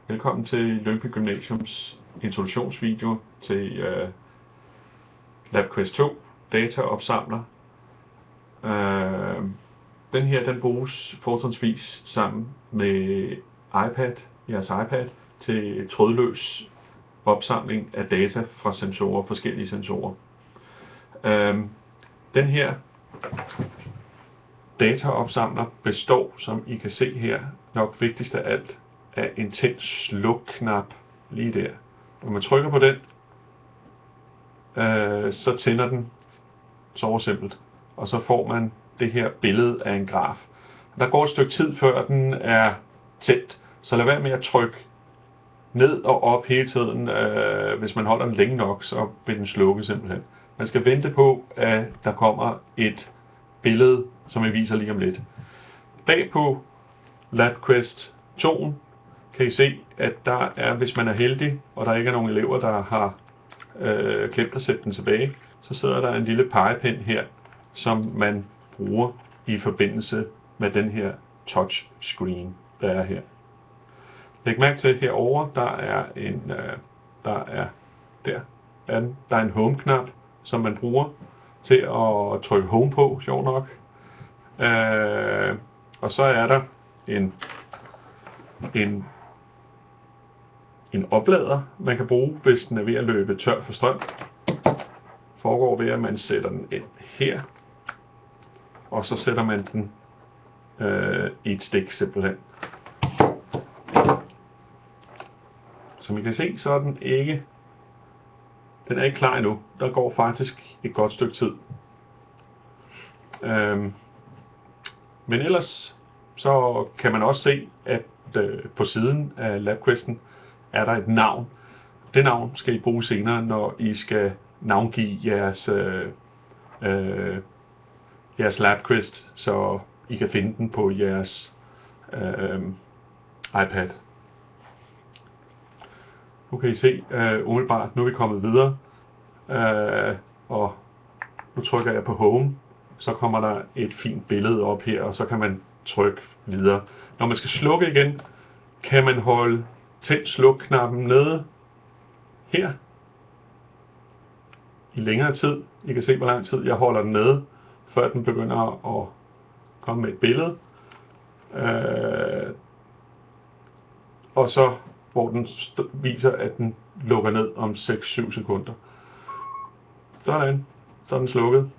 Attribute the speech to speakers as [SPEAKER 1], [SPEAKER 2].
[SPEAKER 1] Velkommen til Lyngby Gymnasiums introduktionsvideo til LabQuest 2 dataopsamler. Den her den bruges fortrinsvis sammen med jeres iPad til trådløs opsamling af data fra sensorer, forskellige sensorer. Den her dataopsamler består, som I kan se her, nok vigtigst af alt, af en tænd sluk-knap lige der. Når man trykker på den, så tænder den så simpelt, og så får man det her billede af en graf. Der går et stykke tid, før den er tændt, så lad være med at trykke ned og op hele tiden. Hvis man holder den længe nok, så vil den slukke simpelthen. Man skal vente på, at der kommer et billede, som jeg viser lige om lidt. Bag på LabQuest 2 kan I se, at der er, hvis man er heldig, og der ikke er nogen elever, der har glemt at sætte den tilbage, så sidder der en lille pegepind her, som man bruger i forbindelse med den her touchscreen, der er her. Læg mærke til herovre, der er en home-knap, som man bruger til at trykke home på, sjov nok. Og så er der en oplader, man kan bruge, hvis den er ved at løbe tør for strøm. Foregår ved, at man sætter den ind her, og så sætter man den i et stik simpelthen. Som I kan se, så er den ikke klar endnu. Der går faktisk et godt stykke tid. Men ellers så kan man også se, at på siden af LabQuesten er der et navn. Det navn skal I bruge senere, når I skal navngive jeres LabQuest, så I kan finde den på jeres iPad. Nu kan I se umiddelbart, nu er vi kommet videre, og nu trykker jeg på Home, så kommer der et fint billede op her, og så kan man trykke videre. Når man skal slukke igen, kan man holde tænd-sluk-knappen nede her i længere tid. I kan se, hvor lang tid jeg holder den nede, før den begynder at komme med et billede. Og så hvor den viser, at den lukker ned om 6-7 sekunder. Sådan, så er den slukket.